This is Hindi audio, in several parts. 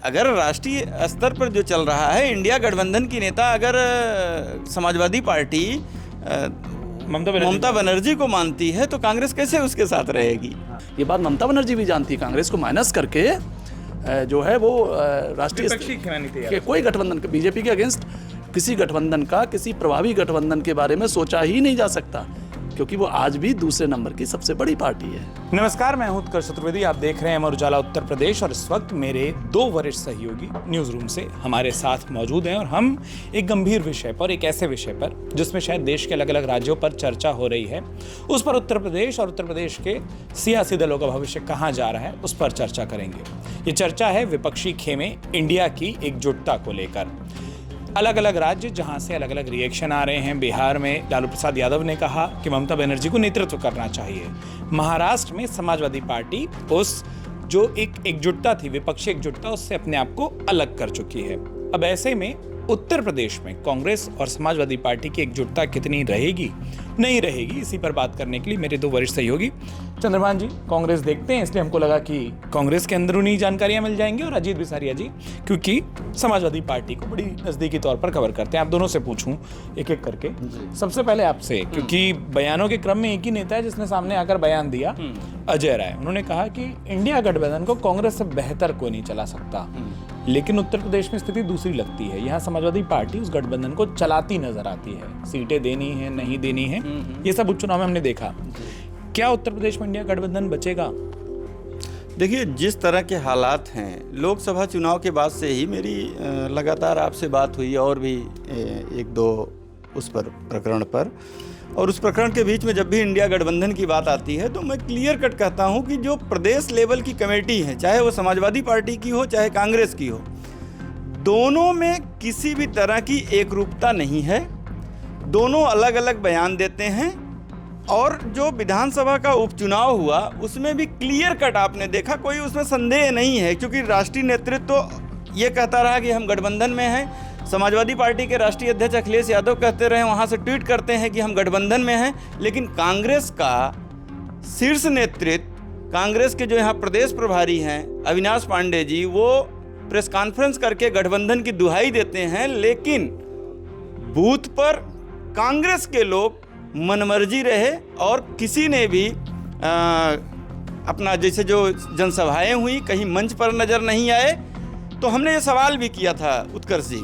अगर राष्ट्रीय स्तर पर जो चल रहा है, इंडिया गठबंधन की नेता अगर समाजवादी पार्टी ममता बनर्जी को मानती है तो कांग्रेस कैसे उसके साथ रहेगी? ये बात ममता बनर्जी भी जानती है। कांग्रेस को माइनस करके जो है वो राष्ट्रीय कोई गठबंधन का, बीजेपी के अगेंस्ट किसी गठबंधन का, किसी प्रभावी गठबंधन के बारे में सोचा ही नहीं जा सकता, क्योंकि वो आज भी दूसरे नंबर की सबसे बड़ी पार्टी है। नमस्कार, मैं हूं उत्कर्ष चतुर्वेदी, आप देख रहे हैं अमर उजाला उत्तर प्रदेश और इस वक्त मेरे दो वरिष्ठ सहयोगी न्यूज रूम से हमारे साथ मौजूद हैं और हम एक गंभीर विषय पर, एक ऐसे विषय पर जिसमें शायद देश के अलग अलग राज्यों पर चर्चा हो रही है, उस पर उत्तर प्रदेश और उत्तर प्रदेश के सियासी दलों का भविष्य कहाँ जा रहा है उस पर चर्चा करेंगे। ये चर्चा है विपक्षी खेमे इंडिया की एकजुटता को लेकर। अलग अलग राज्य जहां से अलग अलग रिएक्शन आ रहे हैं। बिहार में लालू प्रसाद यादव ने कहा कि ममता बनर्जी को नेतृत्व करना चाहिए। महाराष्ट्र में समाजवादी पार्टी उस जो एक एकजुटता थी, विपक्षी एकजुटता, उससे अपने आप को अलग कर चुकी है। अब ऐसे में उत्तर प्रदेश में कांग्रेस और समाजवादी पार्टी की एकजुटता कितनी रहेगी, नहीं रहेगी, इसी पर बात करने के लिए मेरे दो वरिष्ठ सहयोगी चंद्रभान जी कांग्रेस देखते हैं, इसलिए हमको लगा कि कांग्रेस के अंदरूनी जानकारियां मिल जाएंगी, और अजीत बिसारिया जी क्योंकि समाजवादी पार्टी को बड़ी नजदीकी तौर पर कवर करते हैं। आप दोनों से पूछूं एक एक करके। सबसे पहले आपसे, क्योंकि बयानों के क्रम में एक ही नेता है जिसने सामने आकर बयान दिया, अजय राय। उन्होंने कहा कि इंडिया गठबंधन को कांग्रेस से बेहतर कोई नहीं चला सकता, लेकिन उत्तर प्रदेश में स्थिति दूसरी लगती है। यहाँ समाजवादी पार्टी उस गठबंधन को चलाती नजर आती है, सीटें देनी है, नहीं देनी है, ये सब उपचुनाव में हमने देखा। क्या उत्तर प्रदेश में इंडिया गठबंधन बचेगा? देखिए, जिस तरह के हालात हैं, लोकसभा चुनाव के बाद से ही मेरी लगातार आपसे बात हुई और भी एक दो उस पर प्रकरण पर, और उस प्रकरण के बीच में जब भी इंडिया गठबंधन की बात आती है तो मैं क्लियर कट कहता हूं कि जो प्रदेश लेवल की कमेटी है, चाहे वो समाजवादी पार्टी की हो चाहे कांग्रेस की हो, दोनों में किसी भी तरह की एकरूपता नहीं है। दोनों अलग अलग बयान देते हैं, और जो विधानसभा का उपचुनाव हुआ उसमें भी क्लियर कट आपने देखा, कोई उसमें संदेह नहीं है, क्योंकि राष्ट्रीय नेतृत्व तो ये कहता रहा कि हम गठबंधन में हैं। समाजवादी पार्टी के राष्ट्रीय अध्यक्ष अखिलेश यादव कहते रहे, वहाँ से ट्वीट करते हैं कि हम गठबंधन में हैं, लेकिन कांग्रेस का शीर्ष नेतृत्व, कांग्रेस के जो यहाँ प्रदेश प्रभारी हैं अविनाश पांडे जी, वो प्रेस कॉन्फ्रेंस करके गठबंधन की दुहाई देते हैं, लेकिन बूथ पर कांग्रेस के लोग मनमर्जी रहे और किसी ने भी अपना, जैसे जो जनसभाएं हुई, कहीं मंच पर नज़र नहीं आए। तो हमने ये सवाल भी किया था उत्कर्ष जी,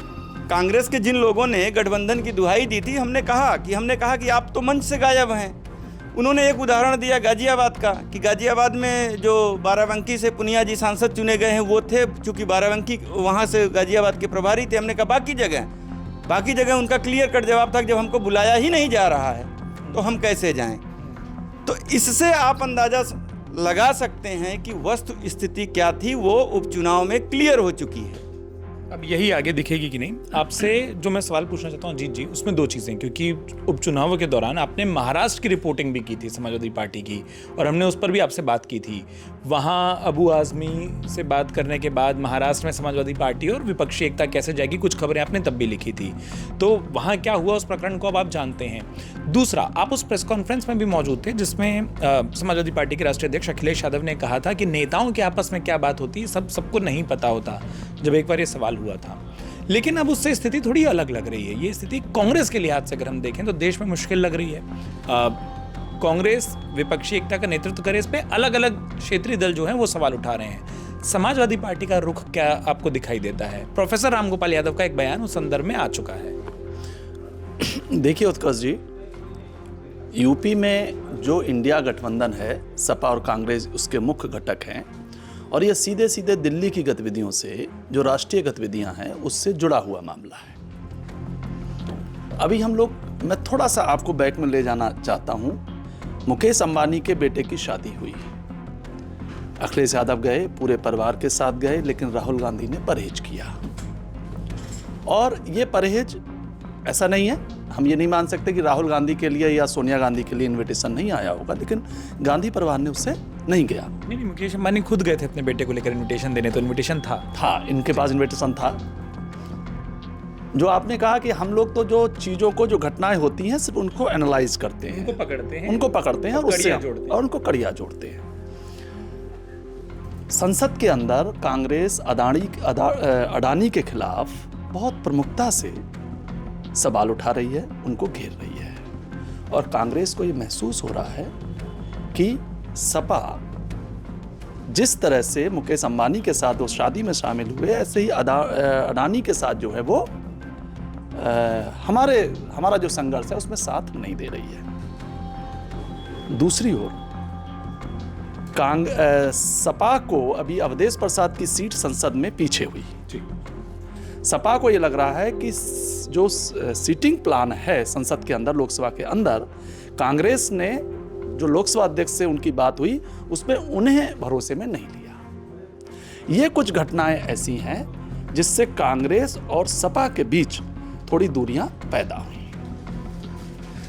कांग्रेस के जिन लोगों ने गठबंधन की दुहाई दी थी, हमने कहा कि आप तो मंच से गायब हैं। उन्होंने एक उदाहरण दिया गाजियाबाद का, कि गाजियाबाद में जो बाराबंकी से पुनिया जी सांसद चुने गए हैं वो थे, चूँकि बाराबंकी वहाँ से गाजियाबाद के प्रभारी थे। हमने कहा बाकी जगह उनका क्लियर कट जवाब था कि जब हमको बुलाया ही नहीं जा रहा है तो हम कैसे जाएं। तो इससे आप अंदाज़ा लगा सकते हैं कि वस्तु स्थिति क्या थी, वो उपचुनाव में क्लियर हो चुकी है। अब यही आगे दिखेगी कि नहीं। आपसे जो मैं सवाल पूछना चाहता हूँ अजीत जी, उसमें दो चीज़ें, क्योंकि उपचुनाव के दौरान आपने महाराष्ट्र की रिपोर्टिंग भी की थी समाजवादी पार्टी की, और हमने उस पर भी आपसे बात की थी। वहाँ अबू आज़मी से बात करने के बाद महाराष्ट्र में समाजवादी पार्टी और विपक्षी एकता कैसे जाएगी, कुछ खबरें आपने तब भी लिखी थी। तो वहाँ क्या हुआ उस प्रकरण को अब आप जानते हैं। दूसरा, आप उस प्रेस कॉन्फ्रेंस में भी मौजूद थे जिसमें समाजवादी पार्टी के राष्ट्रीय अध्यक्ष अखिलेश यादव ने कहा था कि नेताओं के आपस में क्या बात होती है सबको नहीं पता होता, जब एक बार ये सवाल हुआ था। लेकिन अब उससे स्थिति थोड़ी अलग लग रही है। ये स्थिति कांग्रेस के लिहाज से अगर हम देखें तो देश में मुश्किल लग रही है। कांग्रेस विपक्षी एकता का नेतृत्व करे, इस पे अलग अलग क्षेत्रीय दल जो हैं वो सवाल उठा रहे हैं। समाजवादी पार्टी का रुख क्या आपको दिखाई देता है? प्रोफेसर रामगोपाल यादव का एक बयान उस संदर्भ में आ चुका है। देखिए उत्कर्ष जी, यूपी में जो इंडिया गठबंधन है, सपा और कांग्रेस उसके मुख्य घटक हैं, और ये सीधे सीधे दिल्ली की गतिविधियों से, जो राष्ट्रीय गतिविधियां हैं, उससे जुड़ा हुआ मामला है। अभी मैं थोड़ा सा आपको बैक में ले जाना चाहता हूं। मुकेश अंबानी के बेटे की शादी हुई, अखिलेश यादव गए, पूरे परिवार के साथ गए, लेकिन राहुल गांधी ने परहेज किया। और ये परहेज ऐसा नहीं है, हम ये नहीं मान सकते कि राहुल गांधी के लिए या सोनिया गांधी के लिए इनविटेशन नहीं आया होगा, लेकिन गांधी परिवार ने उससे नहीं गया। नहीं, मुकेश अंबानी खुद गए थे अपने बेटे को लेकर इनविटेशन देने, तो इनविटेशन था इनके पास इनविटेशन था। जो आपने कहा कि हम लोग तो जो चीज़ों को, जो घटनाएं होती हैं, सिर्फ उनको एनालाइज करते हैं, उनको पकड़ते हैं और उससे उनको कड़िया जोड़ते हैं। संसद के अंदर कांग्रेस अडानी के खिलाफ बहुत प्रमुखता से सवाल उठा रही है, उनको घेर रही है। और कांग्रेस को ये महसूस हो रहा है कि सपा जिस तरह से मुकेश अंबानी के साथ वो शादी में शामिल हुए, ऐसे ही अडानी के साथ जो है वो हमारा जो संघर्ष है उसमें साथ नहीं दे रही है। दूसरी ओर सपा को अभी अवधेश प्रसाद की सीट संसद में पीछे हुई। सपा को ये लग रहा है कि जो सीटिंग प्लान है संसद के अंदर, लोकसभा के अंदर, कांग्रेस ने जो लोकसभा अध्यक्ष से उनकी बात हुई उसमें उन्हें भरोसे में नहीं लिया। ये कुछ घटनाएं ऐसी हैं जिससे कांग्रेस और सपा के बीच थोड़ी दूरियां पैदा हुई।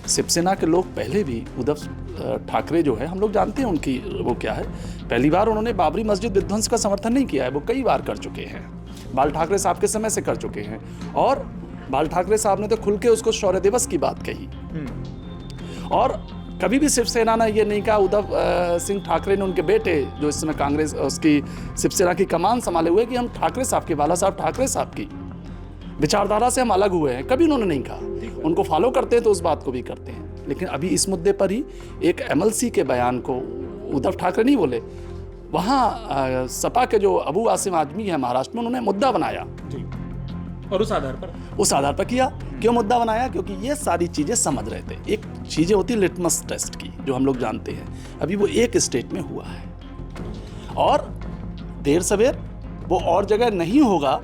शिवसेना के लोग पहले भी उद्धव ठाकरे जो है, हम लोग जानते हैं उनकी वो क्या है। पहली बार उन्होंने बाबरी मस्जिद विध्वंस का समर्थन नहीं किया है, वो कई बार कर चुके हैं। बाल ठाकरे साहब के समय से कर चुके हैं और बाल ठाकरे साहब ने तो खुल के उसको शौर्य दिवस की बात कही। और कभी भी शिवसेना ने ये नहीं कहा, उद्धव सिंह ठाकरे ने, उनके बेटे जो इस समय कांग्रेस उसकी शिवसेना की कमान संभाले हुए, कि हम ठाकरे साहब के, बाला साहब ठाकरे साहब की विचारधारा से हम अलग हुए हैं, कभी उन्होंने नहीं कहा। उनको फॉलो करते हैं तो उस बात को भी करते हैं। लेकिन अभी इस मुद्दे पर ही एक MLC के बयान को उद्धव ठाकरे नहीं बोले, वहाँ सपा के जो अबू आसिम आजमी है महाराष्ट्र में, उन्होंने मुद्दा बनाया और उस आधार पर किया। क्यों मुद्दा बनाया? क्योंकि ये सारी चीज़ें समझ रहे थे। एक चीज़ें होती लिटमस टेस्ट की, जो हम लोग जानते हैं, अभी वो एक स्टेट में हुआ है और देर सवेर वो और जगह नहीं होगा,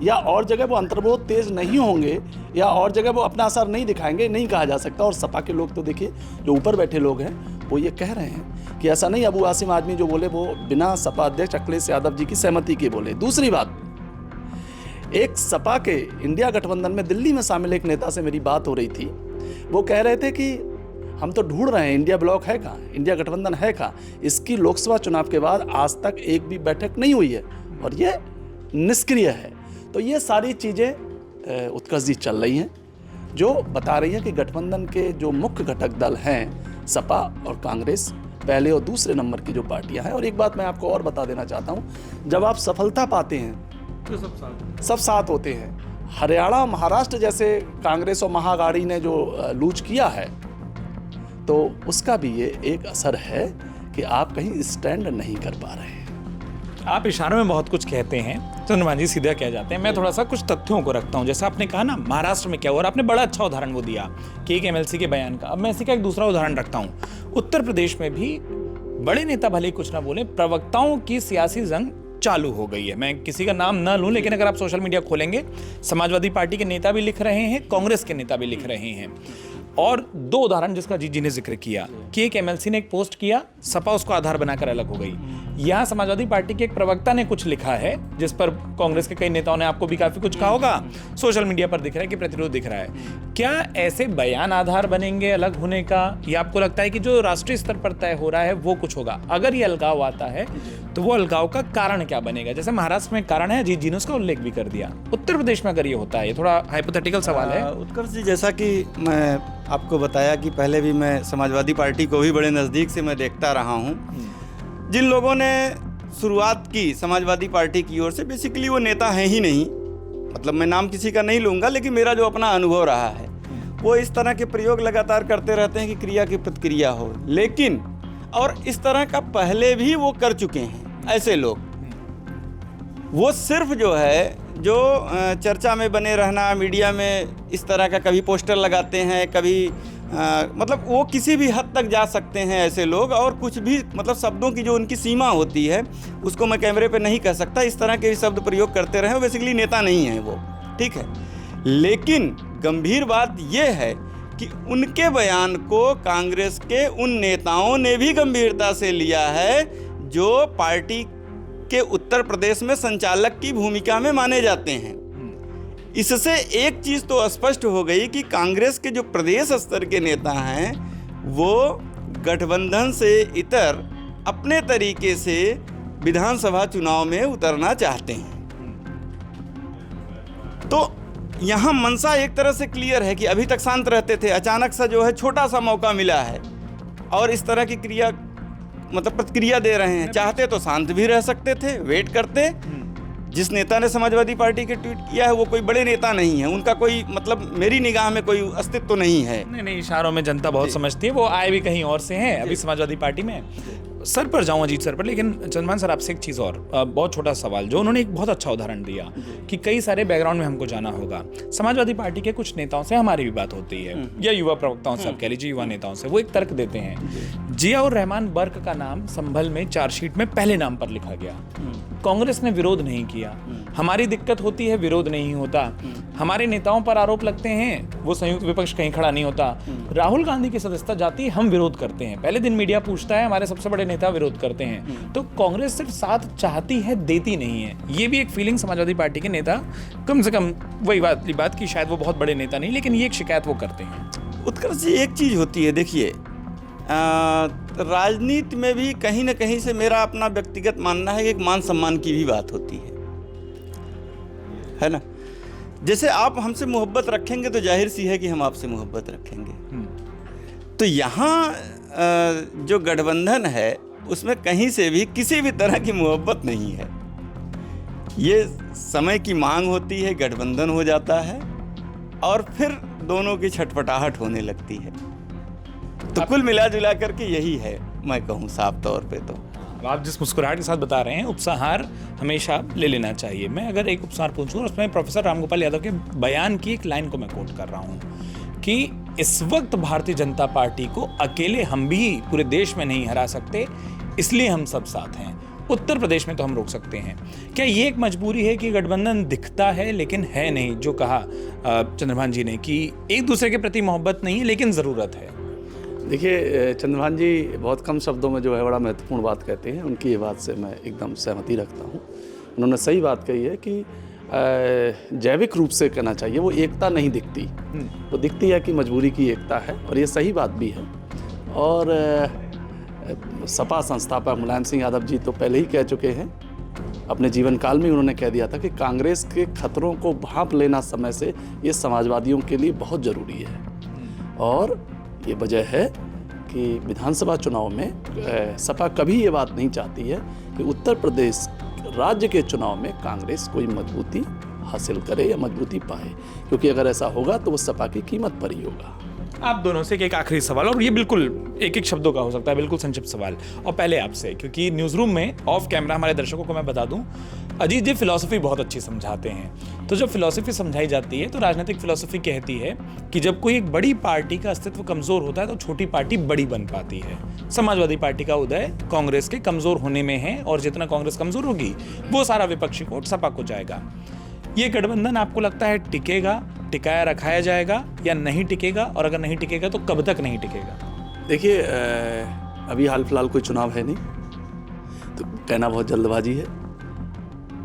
या और जगह वो अंतर्बोध तेज नहीं होंगे, या और जगह वो अपना असर नहीं दिखाएंगे, नहीं कहा जा सकता। और सपा के लोग तो देखिए, जो ऊपर बैठे लोग हैं, वो ये कह रहे हैं कि ऐसा नहीं, अबू आसिम आजमी जो बोले वो बिना सपा अध्यक्ष अखिलेश यादव जी की सहमति के बोले। दूसरी बात, एक सपा के इंडिया गठबंधन में दिल्ली में शामिल एक नेता से मेरी बात हो रही थी। वो कह रहे थे कि हम तो ढूंढ रहे हैं, इंडिया ब्लॉक है कहाँ, इंडिया गठबंधन है कहाँ। इसकी लोकसभा चुनाव के बाद आज तक एक भी बैठक नहीं हुई है और ये निष्क्रिय है। तो ये सारी चीज़ें उत्कर्ष जी चल रही हैं, जो बता रही हैं कि गठबंधन के जो मुख्य घटक दल हैं, सपा और कांग्रेस, पहले और दूसरे नंबर की जो पार्टियां हैं। और एक बात मैं आपको और बता देना चाहता हूं, जब आप सफलता पाते हैं तो सब साथ होते हैं। हरियाणा, महाराष्ट्र जैसे कांग्रेस और महाअघाड़ी ने जो लूज किया है, तो उसका भी ये एक असर है कि आप कहीं स्टैंड नहीं कर पा रहे हैं। आप इशारों में बहुत कुछ कहते हैं तो हनुमान जी सीधा कह जाते हैं। मैं थोड़ा सा कुछ तथ्यों को रखता हूं। जैसा आपने कहा ना, महाराष्ट्र में क्या हुआ, और आपने बड़ा अच्छा उदाहरण वो दिया कि एक MLC के बयान का। अब मैं इसी का एक दूसरा उदाहरण रखता हूं। उत्तर प्रदेश में भी बड़े नेता भले कुछ ना बोले, प्रवक्ताओं की सियासी जंग चालू हो गई है। मैं किसी का नाम ना लूं, लेकिन अगर आप सोशल मीडिया खोलेंगे, समाजवादी पार्टी के नेता भी लिख रहे हैं, कांग्रेस के नेता भी लिख रहे हैं। और दो उदाहरण जिसका जी ने जिक्र किया कि एक MLC ने एक पोस्ट किया, सपा उसको आधार बनाकर अलग हो गई। यहाँ समाजवादी पार्टी के एक प्रवक्ता ने कुछ लिखा है जिस पर कांग्रेस के कई नेताओं ने, आपको भी काफी कुछ कहा होगा, सोशल मीडिया पर दिख रहा है कि प्रतिरोध दिख रहा है। क्या ऐसे बयान आधार बनेंगे अलग होने का, या आपको लगता है कि जो राष्ट्रीय स्तर पर तय हो रहा है वो कुछ होगा? अगर ये अलगाव आता है तो वो अलगाव का कारण क्या बनेगा? जैसे महाराष्ट्र में कारण है, अजीत जी ने उसका उल्लेख भी कर दिया। उत्तर प्रदेश में अगर ये होता है, ये थोड़ा हाइपोथेटिकल सवाल है। उत्कर्ष जी, जैसा कि मैं आपको बताया कि पहले भी मैं समाजवादी पार्टी को भी बड़े नज़दीक से मैं देखता रहा हूँ। जिन लोगों ने शुरुआत की समाजवादी पार्टी की ओर से, बेसिकली वो नेता हैं ही नहीं, मतलब मैं नाम किसी का नहीं लूँगा, लेकिन मेरा जो अपना अनुभव रहा है, वो इस तरह के प्रयोग लगातार करते रहते हैं कि क्रिया की प्रतिक्रिया हो। लेकिन और इस तरह का पहले भी वो कर चुके हैं ऐसे लोग। वो सिर्फ जो है, जो चर्चा में बने रहना, मीडिया में इस तरह का कभी पोस्टर लगाते हैं, कभी मतलब वो किसी भी हद तक जा सकते हैं ऐसे लोग, और कुछ भी मतलब शब्दों की जो उनकी सीमा होती है उसको मैं कैमरे पे नहीं कह सकता, इस तरह के भी शब्द प्रयोग करते रहे। बेसिकली नेता नहीं है वो, ठीक है। लेकिन गंभीर बात ये है कि उनके बयान को कांग्रेस के उन नेताओं ने भी गंभीरता से लिया है जो पार्टी के उत्तर प्रदेश में संचालक की भूमिका में माने जाते हैं। इससे एक चीज़ तो स्पष्ट हो गई कि कांग्रेस के जो प्रदेश स्तर के नेता हैं वो गठबंधन से इतर अपने तरीके से विधानसभा चुनाव में उतरना चाहते हैं। तो यहाँ मंशा एक तरह से क्लियर है कि अभी तक शांत रहते थे, अचानक सा जो है छोटा सा मौका मिला है और इस तरह की क्रिया मतलब प्रतिक्रिया दे रहे हैं। चाहते तो शांत भी रह सकते थे, वेट करते। जिस नेता ने समाजवादी पार्टी के ट्वीट किया है वो कोई बड़े नेता नहीं है, उनका कोई मतलब मेरी निगाह में कोई अस्तित्व तो नहीं है। नहीं, इशारों में जनता बहुत समझती है, वो आए भी कहीं और से हैं, अभी समाजवादी पार्टी में। सर पर जाऊं, अजीत सर पर, लेकिन चंद्रभान सर आपसे एक चीज़ और, बहुत छोटा सवाल, जो उन्होंने एक बहुत अच्छा उदाहरण दिया कि कई सारे बैकग्राउंड में हमको जाना होगा। समाजवादी पार्टी के कुछ नेताओं से हमारी भी बात होती है, या युवा प्रवक्ताओं से, आप कह लीजिए युवा नेताओं से, वो एक तर्क देते हैं, जियाउर रहमान बर्क का नाम संभल में चार्जशीट में पहले नाम पर लिखा गया, कांग्रेस ने विरोध नहीं किया। हमारी दिक्कत होती है, विरोध नहीं होता। हमारे नेताओं पर आरोप लगते हैं, वो संयुक्त विपक्ष कहीं खड़ा नहीं होता। राहुल गांधी की सदस्यता जाती है, हम विरोध करते हैं। पहले दिन मीडिया पूछता है, हमारे सबसे बड़े नेता विरोध करते हैं। तो कांग्रेस सिर्फ साथ चाहती है, देती नहीं है। ये भी एक फीलिंग समाजवादी पार्टी के नेता, कम से कम वही बात की शायद वो बहुत बड़े नेता नहीं, लेकिन ये एक शिकायत वो करते हैं। उत्कर्ष जी, एक चीज़ होती है, देखिए राजनीति में भी कहीं ना कहीं से मेरा अपना व्यक्तिगत मानना है कि एक मान सम्मान की भी बात होती है ना। जैसे आप हमसे मोहब्बत रखेंगे तो जाहिर सी है कि हम आपसे मोहब्बत रखेंगे। तो यहाँ जो गठबंधन है उसमें कहीं से भी किसी भी तरह की मोहब्बत नहीं है। ये समय की मांग होती है, गठबंधन हो जाता है और फिर दोनों की छटपटाहट होने लगती है। तो कुल मिला जुला करके यही है, मैं कहूँ साफ तौर पे। तो आप जिस मुस्कुराहट के साथ बता रहे हैं, उपसंहार हमेशा ले लेना चाहिए। मैं अगर एक उपसंहार पूछूं, और उसमें प्रोफेसर रामगोपाल यादव के बयान की एक लाइन को मैं कोट कर रहा हूं कि इस वक्त भारतीय जनता पार्टी को अकेले हम भी पूरे देश में नहीं हरा सकते, इसलिए हम सब साथ हैं। उत्तर प्रदेश में तो हम रोक सकते हैं। क्या ये एक मजबूरी है कि गठबंधन दिखता है लेकिन है नहीं, जो कहा चंद्रभान जी ने कि एक दूसरे के प्रति मोहब्बत नहीं है लेकिन ज़रूरत है? देखिए, चंद्रभान जी बहुत कम शब्दों में जो है बड़ा महत्वपूर्ण बात कहते हैं। उनकी ये बात से मैं एकदम सहमति रखता हूँ। उन्होंने सही बात कही है कि जैविक रूप से कहना चाहिए, वो एकता नहीं दिखती, वो दिखती है कि मजबूरी की एकता है, और ये सही बात भी है। और सपा संस्थापक मुलायम सिंह यादव जी तो पहले ही कह चुके हैं, अपने जीवन काल में उन्होंने कह दिया था कि कांग्रेस के खतरों को भांप लेना समय से ये समाजवादियों के लिए बहुत ज़रूरी है। और ये वजह है कि विधानसभा चुनाव में सपा कभी ये बात नहीं चाहती है कि उत्तर प्रदेश राज्य के चुनाव में कांग्रेस कोई मजबूती हासिल करे या मजबूती पाए, क्योंकि अगर ऐसा होगा तो वो सपा की कीमत पर ही होगा। आप दोनों से एक आखिरी सवाल, और ये बिल्कुल एक एक शब्दों का हो सकता है, बिल्कुल संक्षिप्त सवाल, और पहले आपसे, क्योंकि न्यूज़ रूम में ऑफ कैमरा हमारे दर्शकों को मैं बता दूं, अजीत जी फिलॉसफी बहुत अच्छी समझाते हैं। तो जब फिलॉसफी समझाई जाती है तो राजनीतिक फिलॉसफी कहती है कि जब कोई एक बड़ी पार्टी का अस्तित्व कमज़ोर होता है तो छोटी पार्टी बड़ी बन पाती है। समाजवादी पार्टी का उदय कांग्रेस के कमज़ोर होने में है, और जितना कांग्रेस कमज़ोर होगी वो सारा विपक्षी वोट सपा को जाएगा। ये गठबंधन आपको लगता है टिकेगा, टिकाया रखाया जाएगा, या नहीं टिकेगा, और अगर नहीं टिकेगा तो कब तक नहीं टिकेगा? देखिए, अभी हाल फिलहाल कोई चुनाव है नहीं, तो कहना बहुत जल्दबाजी है।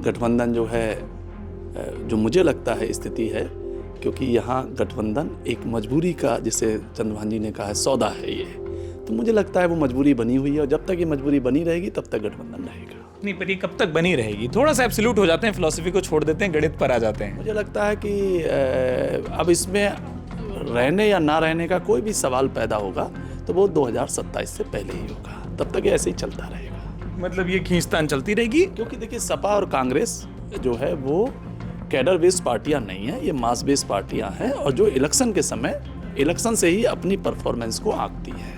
गठबंधन जो है, जो मुझे लगता है स्थिति है, क्योंकि यहाँ गठबंधन एक मजबूरी का, जिसे चंद्रभान जी ने कहा है, सौदा है ये, तो मुझे लगता है वो मजबूरी बनी हुई है, और जब तक ये मजबूरी बनी रहेगी तब तक गठबंधन रहेगा। नहीं, पर ये कब तक बनी रहेगी? थोड़ा सा एब्सोल्यूट हो जाते हैं, फिलॉसफी को छोड़ देते हैं, गणित पर आ जाते हैं। मुझे लगता है कि अब इसमें रहने या ना रहने का कोई भी सवाल पैदा होगा तो वो 2027 से पहले ही होगा, तब तक ये ऐसे ही चलता रहेगा। मतलब ये खींचतान चलती रहेगी, क्योंकि देखिए, सपा और कांग्रेस जो है वो कैडर बेस्ड पार्टियां नहीं हैं, ये मास बेस्ड पार्टियां हैं, और जो इलेक्शन के समय इलेक्शन से ही अपनी परफॉर्मेंस को आंकती है।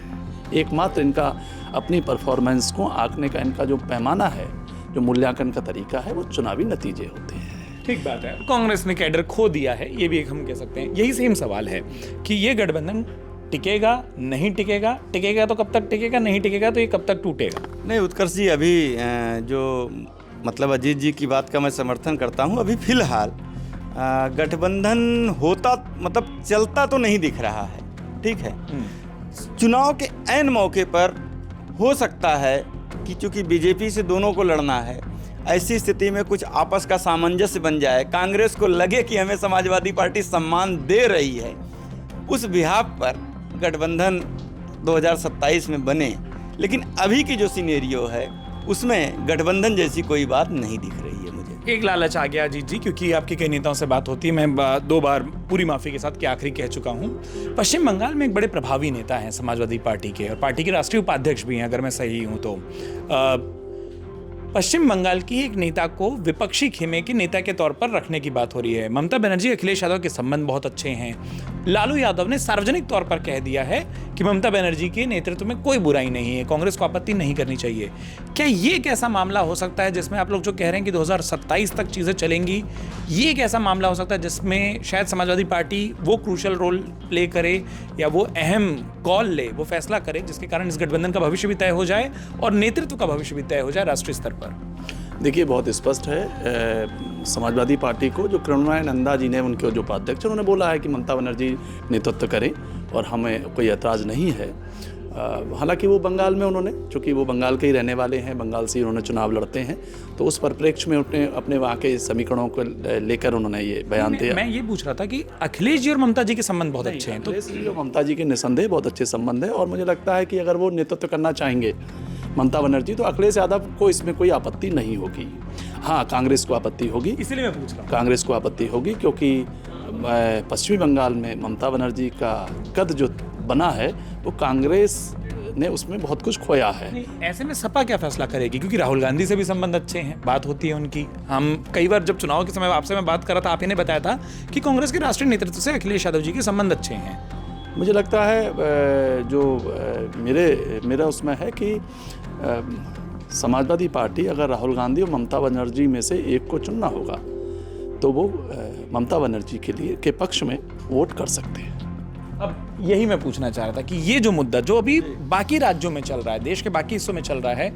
एकमात्र इनका अपनी परफॉर्मेंस को आंकने का इनका जो पैमाना है, जो मूल्यांकन का तरीका है, वो चुनावी नतीजे होते हैं। ठीक बात है। कांग्रेस ने कैडर खो दिया है, ये भी एक हम कह सकते हैं। यही सेम सवाल है कि ये गठबंधन टिकेगा, नहीं टिकेगा, टिकेगा तो कब तक टिकेगा, नहीं टिकेगा तो ये कब तक टूटेगा? नहीं उत्कर्ष जी, अभी जो मतलब अजीत जी की बात का मैं समर्थन करता हूँ। अभी फिलहाल गठबंधन होता मतलब चलता तो नहीं दिख रहा है, ठीक है। चुनाव के ऐन मौके पर हो सकता है कि चूंकि बीजेपी से दोनों को लड़ना है, ऐसी स्थिति में कुछ आपस का सामंजस्य बन जाए, कांग्रेस को लगे कि हमें समाजवादी पार्टी सम्मान दे रही है, उस बिहाफ पर गठबंधन 2027 में बने। लेकिन अभी की जो सिनेरियो है उसमें गठबंधन जैसी कोई बात नहीं दिख रही है मुझे। एक लालच आ गया अजीत जी, क्योंकि आपके कई नेताओं से बात होती है, मैं 2 बार पूरी माफी के साथ कि आखिरी कह चुका हूं। पश्चिम बंगाल में एक बड़े प्रभावी नेता हैं समाजवादी पार्टी के, और पार्टी के राष्ट्रीय उपाध्यक्ष भी हैं अगर मैं सही हूं तो। पश्चिम बंगाल की एक नेता को विपक्षी खेमे के नेता के तौर पर रखने की बात हो रही है। ममता बनर्जी अखिलेश यादव के संबंध बहुत अच्छे हैं। लालू यादव ने सार्वजनिक तौर पर कह दिया है कि ममता बनर्जी के नेतृत्व में कोई बुराई नहीं है, कांग्रेस को आपत्ति नहीं करनी चाहिए। क्या ये एक ऐसा मामला हो सकता है जिसमें आप लोग जो कह रहे हैं कि 2027 तक चीजें चलेंगी, ये एक ऐसा मामला हो सकता है जिसमें शायद समाजवादी पार्टी वो क्रूशल रोल प्ले करे या वो अहम कॉल ले, वो फैसला करे जिसके कारण इस गठबंधन का भविष्य भी तय हो जाए और नेतृत्व का भविष्य भी तय हो जाए राष्ट्रीय स्तर पर? देखिए, बहुत स्पष्ट है, समाजवादी पार्टी को जो कृष्णराय नंदा जी ने, उनके जो उपाध्यक्ष, उन्होंने बोला है कि ममता बनर्जी नेतृत्व करें और हमें कोई ऐतराज़ नहीं है। हालांकि वो बंगाल में उन्होंने, चूँकि वो बंगाल के ही रहने वाले हैं, बंगाल से ही उन्होंने चुनाव लड़ते हैं, तो उस परिप्रेक्ष्य में अपने वहाँ के समीकरणों को लेकर उन्होंने ये बयान दिया। मैं ये पूछ रहा था कि अखिलेश जी और ममता जी के संबंध बहुत अच्छे हैं, तो अखिलेश जी और ममता जी के निसंदेह बहुत अच्छे संबंध है, और मुझे लगता है कि अगर वो नेतृत्व करना चाहेंगे ममता बनर्जी, तो अखिलेश यादव को इसमें कोई आपत्ति नहीं होगी। हाँ, कांग्रेस को आपत्ति होगी, इसीलिए मैं पूछ रहा हूँ। कांग्रेस को आपत्ति होगी क्योंकि पश्चिमी बंगाल में ममता बनर्जी का कद जो बना है वो कांग्रेस ने उसमें बहुत कुछ खोया है। ऐसे में सपा क्या फैसला करेगी? क्योंकि राहुल गांधी से भी संबंध अच्छे हैं, बात होती है उनकी। हम कई बार जब चुनाव के समय आपसे मैं बात कर रहा था, आप ही ने बताया था कि कांग्रेस के राष्ट्रीय नेतृत्व से अखिलेश यादव जी के संबंध अच्छे हैं। मुझे लगता है जो मेरा उसमें है कि समाजवादी पार्टी अगर राहुल गांधी और ममता बनर्जी में से एक को चुनना होगा तो वो ममता बनर्जी के पक्ष में वोट कर सकते हैं। अब यही मैं पूछना चाह रहा था कि ये जो मुद्दा जो अभी बाकी राज्यों में चल रहा है, देश के बाकी हिस्सों में चल रहा है,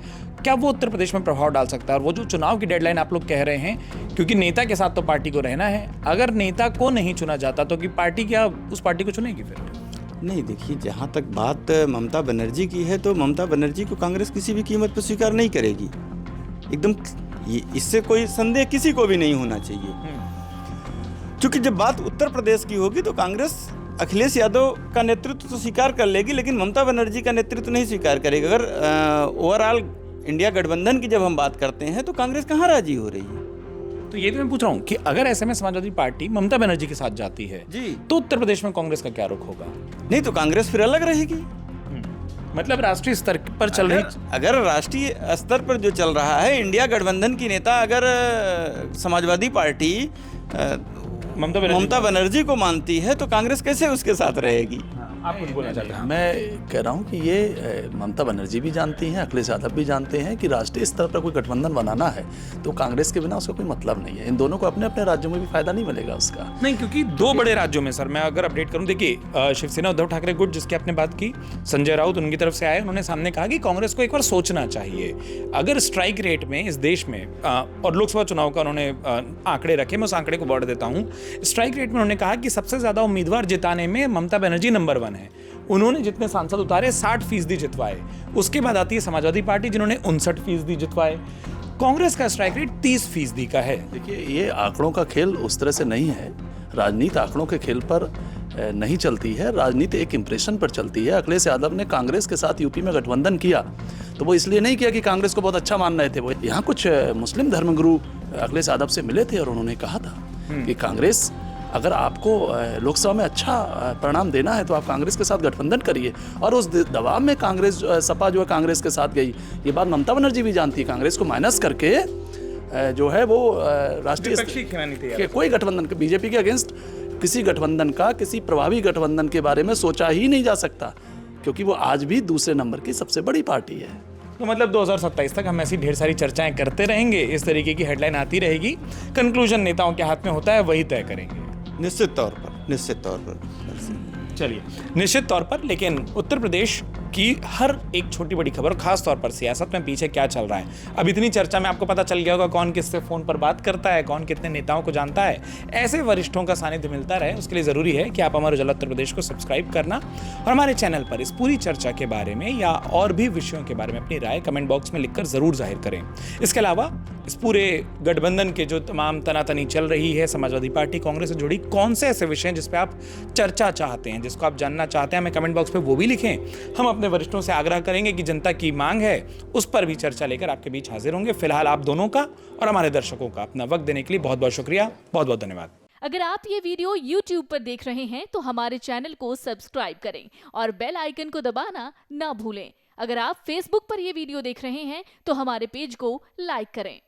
क्या वो उत्तर प्रदेश में प्रभाव डाल सकता है? और वो जो चुनाव की डेडलाइन आप लोग कह रहे हैं, क्योंकि नेता के साथ तो पार्टी को रहना है, अगर नेता को नहीं चुना जाता तो कि पार्टी क्या उस पार्टी को चुनेगी फिर? नहीं, देखिए, जहाँ तक बात ममता बनर्जी की है तो ममता बनर्जी को कांग्रेस किसी भी कीमत पर स्वीकार नहीं करेगी, एकदम। इससे कोई संदेह किसी को भी नहीं होना चाहिए। क्योंकि जब बात उत्तर प्रदेश की होगी तो कांग्रेस अखिलेश यादव का नेतृत्व तो स्वीकार कर लेगी, लेकिन ममता बनर्जी का नेतृत्व नहीं स्वीकार करेगी। अगर ओवरऑल इंडिया गठबंधन की जब हम बात करते हैं तो कांग्रेस कहाँ राजी हो रही है? तो ये तो मैं पूछ रहा हूँ कि अगर ऐसे में समाजवादी पार्टी ममता बनर्जी के साथ जाती है जी, तो उत्तर प्रदेश में कांग्रेस का क्या रुख होगा? नहीं तो कांग्रेस फिर अलग रहेगी। मतलब राष्ट्रीय स्तर पर चल रही, अगर राष्ट्रीय स्तर पर जो चल रहा है, इंडिया गठबंधन की नेता अगर समाजवादी पार्टी ममता बनर्जी को मानती है तो कांग्रेस कैसे उसके साथ रहेगी? आप कुछ बोलना चाहते हैं? मैं कह रहा हूँ कि ये ममता बनर्जी भी जानती हैं, अखिलेश यादव भी जानते हैं कि राष्ट्रीय स्तर पर कोई गठबंधन बनाना है तो कांग्रेस के बिना उसका कोई मतलब नहीं है। इन दोनों को अपने अपने राज्यों में भी फायदा नहीं मिलेगा उसका। नहीं, क्योंकि 2 बड़े राज्यों में सर मैं अगर अपडेट करूं, देखिए शिवसेना उद्धव ठाकरे गुट जिसकी आपने बात की, संजय राउत उनकी तरफ से आए, उन्होंने सामने कहा कि कांग्रेस को एक बार सोचना चाहिए। अगर स्ट्राइक रेट में इस देश में और लोकसभा चुनाव का उन्होंने आंकड़े रखे, मैं उस आंकड़े को बढ़ देता हूँ। स्ट्राइक रेट में उन्होंने कहा कि सबसे ज्यादा उम्मीदवार जिताने में ममता बनर्जी नंबर 1 है। उन्होंने जितने सांसद उतारे 60% जितवाए। उसके बाद आती है समाजवादी पार्टी जिन्होंने 59% जितवाए। कांग्रेस का स्ट्राइक रेट 30% का है। देखिए, ये आंकड़ों का खेल उस तरह से नहीं है। राजनीति आंकड़ों के खेल पर नहीं चलती है, राजनीति एक इंप्रेशन पर चलती है। अखिलेश यादव ने कांग्रेस के साथ यूपी में गठबंधन किया तो वो इसलिए नहीं किया कि कांग्रेस को बहुत अच्छा मान रहे थे। वो यहाँ कुछ मुस्लिम धर्मगुरु अखिलेश यादव से मिले थे और उन्होंने कहा था कि कांग्रेस, अगर आपको लोकसभा में अच्छा परिणाम देना है तो आप कांग्रेस के साथ गठबंधन करिए। और उस दबाव में कांग्रेस, सपा जो है कांग्रेस के साथ गई। ये बात ममता बनर्जी भी जानती है। कांग्रेस को माइनस करके जो है वो राष्ट्रीय कोई गठबंधन, बीजेपी के अगेंस्ट किसी गठबंधन का, किसी प्रभावी गठबंधन के बारे में सोचा ही नहीं जा सकता, क्योंकि वो आज भी दूसरे नंबर की सबसे बड़ी पार्टी है। तो मतलब 2027 तक हम ऐसी ढेर सारी चर्चाएं करते रहेंगे, इस तरीके की हेडलाइन आती रहेगी, कंक्लूजन नेताओं के हाथ में होता है, वही तय करेंगे। निश्चित तौर पर। चलिए, निश्चित तौर पर। लेकिन उत्तर प्रदेश की हर एक छोटी बड़ी खबर, खास तौर पर सियासत में पीछे क्या चल रहा है, अब इतनी चर्चा में आपको पता चल गया होगा कौन किससे फोन पर बात करता है, कौन कितने नेताओं को जानता है। ऐसे वरिष्ठों का सानिध्य मिलता रहे, उसके लिए जरूरी है कि आप अमर उजाला उत्तर प्रदेश को सब्सक्राइब करना और हमारे चैनल पर इस पूरी चर्चा के बारे में या और भी विषयों के बारे में अपनी राय कमेंट बॉक्स में लिखकर जरूर जाहिर करें। इसके अलावा इस पूरे गठबंधन के जो तमाम तनातनी चल रही है, समाजवादी पार्टी कांग्रेस से जुड़ी कौन से ऐसे विषय हैं जिस पे आप चर्चा चाहते हैं, जिसको आप जानना चाहते हैं, हमें कमेंट बॉक्स पे वो भी लिखें। हम अपने अपने वरिष्ठों से आग्रह करेंगे कि जनता की मांग है उस पर भी चर्चा लेकर आपके बीच हाजिर होंगे। फिलहाल आप दोनों का और हमारे दर्शकों का अपना वक्त देने के लिए बहुत बहुत शुक्रिया, बहुत बहुत धन्यवाद। अगर आप ये वीडियो YouTube पर देख रहे हैं तो हमारे चैनल को सब्सक्राइब करें और बेल आइकन को दबाना ना भूलें। अगर आप Facebook पर ये वीडियो देख रहे हैं तो हमारे पेज को लाइक करें।